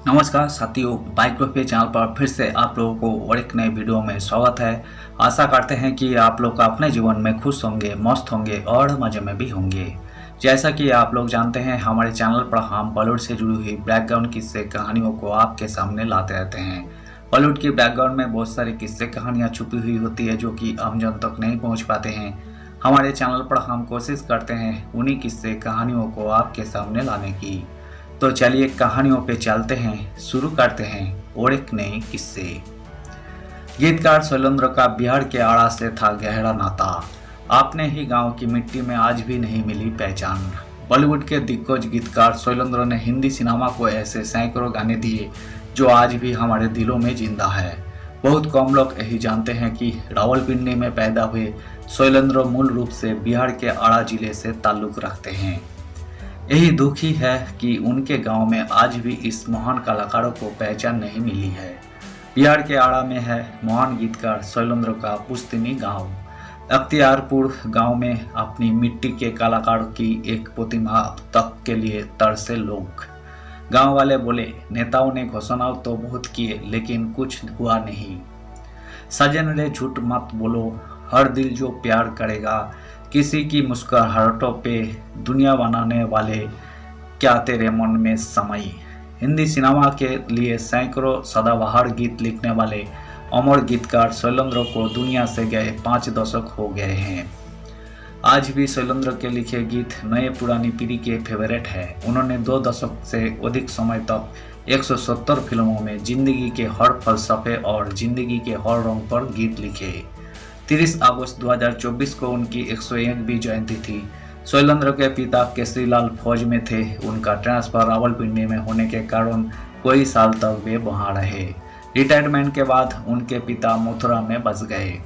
नमस्कार साथियों, बाइक पे चैनल पर फिर से आप लोगों को और एक नए वीडियो में स्वागत है। आशा करते हैं कि आप लोग अपने जीवन में खुश होंगे, मस्त होंगे और मज़े में भी होंगे। जैसा कि आप लोग जानते हैं, हमारे चैनल पर हम बॉलीवुड से जुड़ी हुई बैकग्राउंड किस्से कहानियों को आपके सामने लाते रहते हैं। बॉलीवुड की बैकग्राउंड में बहुत सारी किस्से कहानियाँ छुपी हुई होती है जो कि आम जन तक नहीं पहुँच पाते हैं। हमारे चैनल पर हम कोशिश करते हैं उन्हीं किस्से कहानियों को आपके सामने लाने की। तो चलिए कहानियों पे चलते हैं, शुरू करते हैं और एक नए किस्से। गीतकार शैलेंद्र का बिहार के आड़ा से था गहरा नाता। अपने ही गांव की मिट्टी में आज भी नहीं मिली पहचान। बॉलीवुड के दिग्गज गीतकार शैलेंद्र ने हिंदी सिनेमा को ऐसे सैकड़ों गाने दिए जो आज भी हमारे दिलों में जिंदा है। बहुत कम लोग यही जानते हैं कि रावलपिंडी में पैदा हुए शैलेंद्र मूल रूप से बिहार के आड़ा जिले से ताल्लुक रखते हैं। यही दुखी है कि उनके गांव में आज भी इस महान कलाकारों को पहचान नहीं मिली है। बिहार के आड़ा में है महान गीतकार शैलेंद्र का पुश्तैनी गांव। अख्तियारपुर गांव में अपनी मिट्टी के कलाकारों की एक प्रतिमा तक के लिए तरसे लोग। गांव वाले बोले, नेताओं ने घोषणा तो बहुत किए लेकिन कुछ हुआ नहीं। सजन रे झूठ मत बोलो, हर दिल जो प्यार करेगा, किसी की मुस्कुराहटों पे दुनिया बनाने वाले, क्या तेरे मन में समाई। हिंदी सिनेमा के लिए सैकड़ों सदाबहार गीत लिखने वाले अमर गीतकार शैलेंद्र को दुनिया से गए 5 दशक हो गए हैं। आज भी शैलेंद्र के लिखे गीत नए पुरानी पीढ़ी के फेवरेट है। उन्होंने 2 दशक से अधिक समय तक 170 फिल्मों में जिंदगी के हर फलसफे और जिंदगी के हर रंग पर गीत लिखे। 30 अगस्त 2024 को उनकी 101वीं जयंती थी। शैलेंद्र के पिता केसरीलाल फौज में थे। उनका ट्रांसफर रावलपिंडी में होने के कारण कई साल तक वे वहां रहे। रिटायरमेंट के बाद उनके पिता मथुरा में बस गए।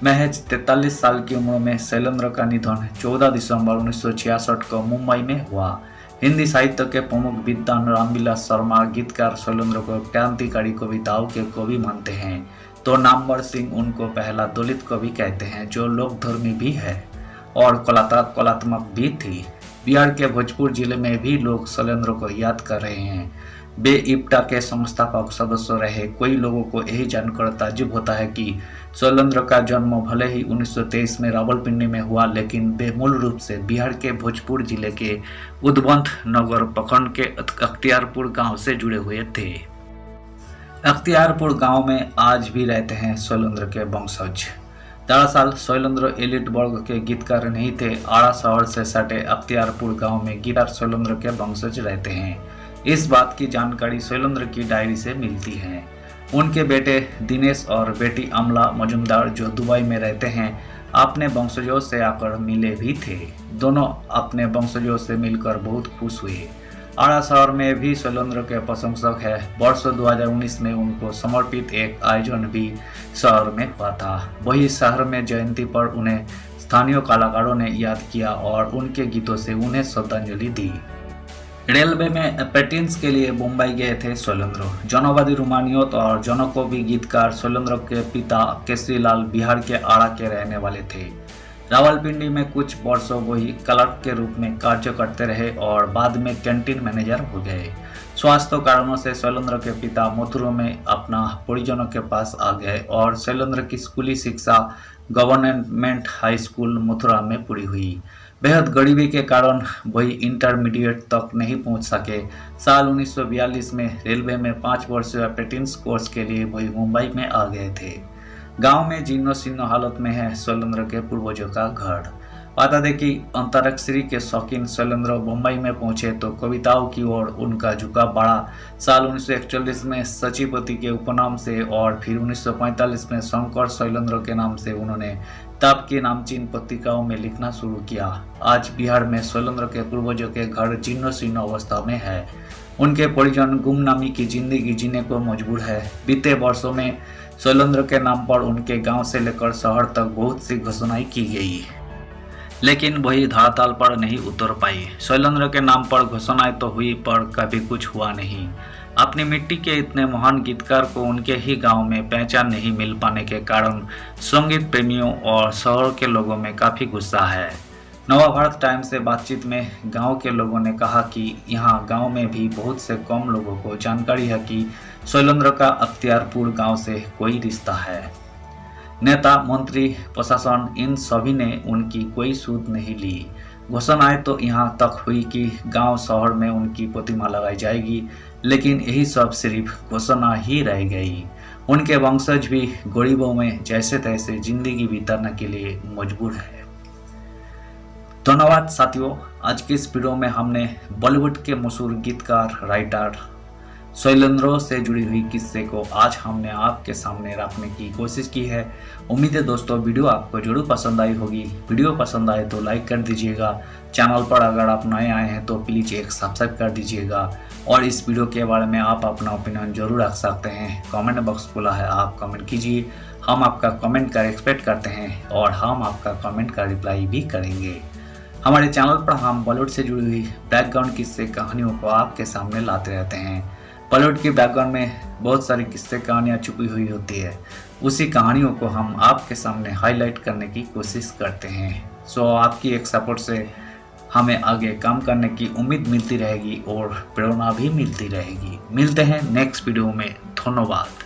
महज 43 साल की उम्र में शैलेंद्र का निधन 14 दिसंबर 1966 को मुंबई में हुआ। हिंदी साहित्य के प्रमुख विद्वान रामविलास शर्मा गीतकार शैलेंद्र को क्रांतिकारी कविताओं के कवि मानते हैं, तो नामवर सिंह उनको पहला दलित कवि कहते हैं जो लोकधर्मी भी है और कलात्मक भी थी। बिहार के भोजपुर जिले में भी लोग शैलेंद्र को याद कर रहे हैं। वे इप्टा के संस्थापक सदस्य रहे। कई लोगों को यही जानकर ताज्जुब होता है कि शैलेंद्र का जन्म भले ही 1923 में रावलपिंडी में हुआ, लेकिन वे मूल रूप से बिहार के भोजपुर जिले के उद्वंत नगर प्रखंड के अख्तियारपुर गांव से जुड़े हुए थे। अख्तियारपुर गांव में आज भी रहते हैं शैलेंद्र के वंशज। दरअसल शैलेंद्र एलिट वर्ग के गीतकार नहीं थे। आड़ा शहर से सटे अख्तियारपुर गांव में गीतकार शैलेंद्र के वंशज रहते हैं। इस बात की जानकारी शैलेंद्र की डायरी से मिलती है। उनके बेटे दिनेश और बेटी अमला मजुमदार जो दुबई में रहते हैं, अपने वंशजों से आकर मिले भी थे। दोनों अपने वंशजों से मिलकर बहुत खुश हुए। आड़ा शहर में भी शैलेंद्र के प्रशंसक है। वर्ष 2019 में उनको समर्पित एक आयोजन भी शहर में हुआ था। वही शहर में जयंती पर उन्हें स्थानीय कलाकारों ने याद किया और उनके गीतों से उन्हें श्रद्धांजलि दी। रेलवे में अप्रेंटिस के लिए मुंबई गए थे शैलेंद्र। जनवादी रोमानियत और जनकवी गीतकार शैलेंद्र के पिता केसरीलाल बिहार के आड़ा के रहने वाले थे। रावलपिंडी में कुछ वर्षों वही क्लर्क के रूप में कार्य करते रहे और बाद में कैंटीन मैनेजर हो गए। स्वास्थ्य कारणों से शैलेंद्र के पिता मथुरा में अपना परिजनों के पास आ गए और शैलेंद्र की स्कूली शिक्षा गवर्नमेंट हाई स्कूल मथुरा में पूरी हुई। बेहद गरीबी के कारण वही इंटरमीडिएट तक नहीं पहुंच सके। साल 1942 में रेलवे में 5 वर्षीय अप्रेंटिस कोर्स के लिए वही मुंबई में आ गए थे। गांव में जीर्णो शीर्ण हालत में है शैलेंद्र के पूर्वजों का घर। बता दें कि अंतरिक्षरी के शौकीन शैलेंद्र मुंबई में पहुंचे तो कविताओं की ओर उनका झुकाव बढ़ा। साल 1941 में सचिपति के उपनाम से और फिर 1945 में शंकर शैलेंद्र के नाम से उन्होंने तब की नामचीन पत्रिकाओं में लिखना शुरू किया। आज बिहार में शैलेंद्र के पूर्वजों के घर जीर्णो शीर्ण अवस्था में है। उनके परिजन गुमनामी की जिंदगी जीने को मजबूर है। बीते वर्षों में शैलेंद्र के नाम पर उनके गांव से लेकर शहर तक बहुत सी घोषणाएं की गई, लेकिन वही धरातल पर नहीं उतर पाई। शैलेंद्र के नाम पर घोषणाएं तो हुई पर कभी कुछ हुआ नहीं। अपनी मिट्टी के इतने महान गीतकार को उनके ही गांव में पहचान नहीं मिल पाने के कारण संगीत प्रेमियों और शहर के लोगों में काफ़ी गुस्सा है। नवा भारत टाइम से बातचीत में गांव के लोगों ने कहा कि यहाँ गांव में भी बहुत से कम लोगों को जानकारी है कि शैलेंद्र का अख्तियारपुर गांव से कोई रिश्ता है। नेता, मंत्री, प्रशासन इन सभी ने उनकी कोई सूद नहीं ली। घोषणाएं तो यहाँ तक हुई कि गांव शहर में उनकी प्रतिमा लगाई जाएगी, लेकिन यही सब सिर्फ घोषणा ही रह गई। उनके वंशज भी गरीबों में जैसे तैसे जिंदगी बिताने के लिए मजबूर है। धन्यवाद साथियों, आज की इस वीडियो में हमने बॉलीवुड के मशहूर गीतकार, राइटर शैलेंद्र से जुड़ी हुई किस्से को आज हमने आपके सामने रखने की कोशिश की है। उम्मीद है दोस्तों वीडियो आपको जरूर पसंद आई होगी। वीडियो पसंद आए तो लाइक कर दीजिएगा। चैनल पर अगर आप नए आए हैं तो प्लीज़ एक सब्सक्राइब कर दीजिएगा और इस वीडियो के बारे में आप अपना ओपिनियन जरूर रख सकते हैं। कमेंट बॉक्स खुला है, आप कमेंट कीजिए। हम आपका कमेंट का एक्सपेक्ट करते हैं और हम आपका कमेंट का रिप्लाई भी करेंगे। हमारे चैनल पर हम बॉलीवुड से जुड़ी हुई बैकग्राउंड किस्से कहानियों को आपके सामने लाते रहते हैं। बॉलीवुड के बैकग्राउंड में बहुत सारी किस्से कहानियाँ छुपी हुई होती है, उसी कहानियों को हम आपके सामने हाईलाइट करने की कोशिश करते हैं। सो आपकी एक सपोर्ट से हमें आगे काम करने की उम्मीद मिलती रहेगी और प्रेरणा भी मिलती रहेगी। मिलते हैं नेक्स्ट वीडियो में। धन्यवाद।